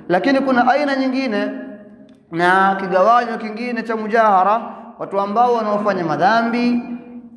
Lakini kuna aina nyingine na kigawanyo kingine cha mujahara, watu ambao wanaofanya madhambi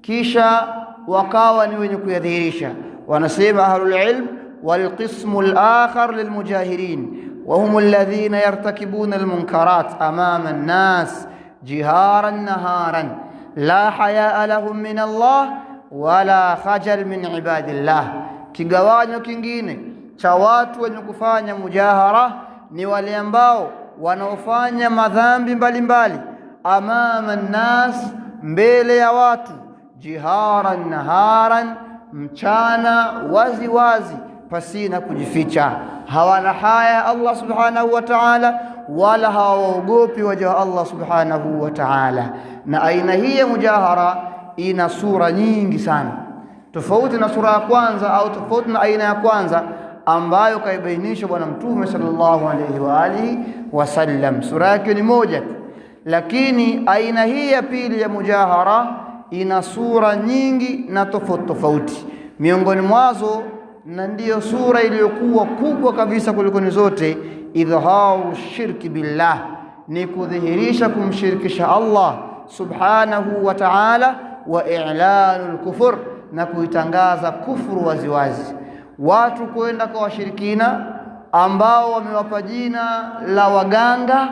kisha wakawa ni wenye kuyadhihirisha. Wanasema ahlul ilm, wal qismu al-akhar lilmujahirin wa hum alladhina yartakibuna almunkarat amama an-nas jiharan naharan la hayaa lahum min Allah wala khajal min ibadillah. Kigawanyo kingine cha watu wenye kufanya mujahara ni wale ambao wanaofanya madhambi mbalimbali amama an-nas, mbele ya watu, jiharan naharan, mchana wazi wazi pasina kujificha. Hawana haya Allah subhanahu wa ta'ala, wala hawaogopi waja wa Allah subhanahu wa ta'ala. Na aina hii ya mujahara ina sura nyingi sana, tofauti na sura ya kwanza au tofauti na aina ya kwanza ambayo kaibainisha Bwana Mtume sallallahu alayhi wa alihi wasallam. Sura yake ni moja tu, lakini aina hii ya pili ya mujahara ina sura nyingi na tofauti tofauti. Miongoni mwazo, na ndiyo sura iliyokuwa kubwa kabisa kuliko zote, idhaharu shirki billah, ni kudhihirisha kumshirikisha Allah subhanahu wa ta'ala, wa i'lanul kufur, na kuitangaza kufuru waziwazi. Watu kwenda kwa washirikina ambao wamewapa jina la waganga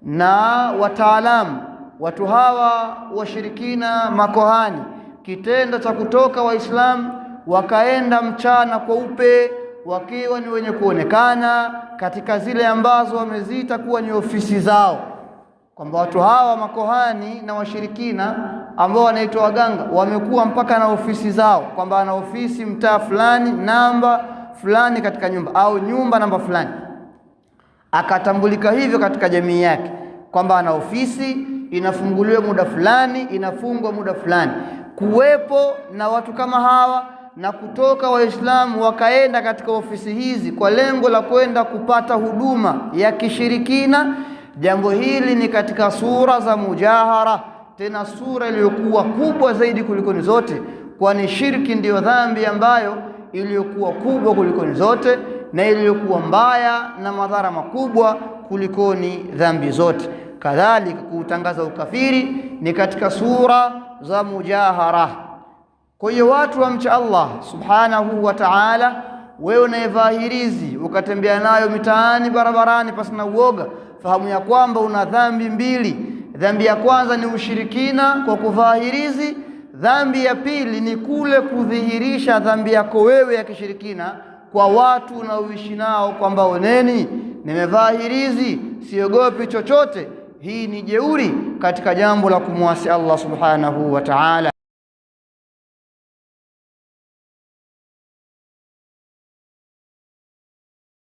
na wataalamu. Watu hawa washirikina, makohani, kitendo cha kutoka Waislamu wakaenda mchana kweupe wakiwa ni wenye kuonekana katika zile ambazo wameziita kuwa ni ofisi zao, kwamba watu hawa makohani na washirikina ambao wanaitwa waganga wamekuwa mpaka na ofisi zao, kwamba ana ofisi mtaa fulani, namba fulani katika nyumba, au nyumba namba fulani. Akatambulika hivyo katika jamii yake kwamba ana ofisi, inafunguliwa muda fulani, inafungwa muda fulani. Kuwepo na watu kama hawa na kutoka Waislamu wakaenda katika ofisi hizi kwa lengo la kwenda kupata huduma ya kishirikina, jambo hili ni katika sura za mujahara, tena sura iliyokuwa kubwa zaidi kuliko zote, kwani shirki ndiyo dhambi ambayo iliyokuwa kubwa kuliko zote na iliyokuwa mbaya na madhara makubwa kuliko dhambi zote. Kadhalika kutangaza ukafiri ni katika sura za mujahara. Kwa hiyo watu wamcha Allah subhanahu wa ta'ala, wewe unayevaa hirizi ukatembea nayo mitaani, barabarani pasina uoga, fahamu ya kwamba una dhambi mbili. Dhambi ya kwanza ni ushirikina kwa kuvaa hirizi. Dhambi ya pili ni kule kudhihirisha dhambi yako wewe ya kishirikina kwa watu unaoishi nao, kwamba oneni, nimevaa hirizi, siogopi chochote. Hii ni jeuri katika jambo la kumwasi Allah subhanahu wa ta'ala.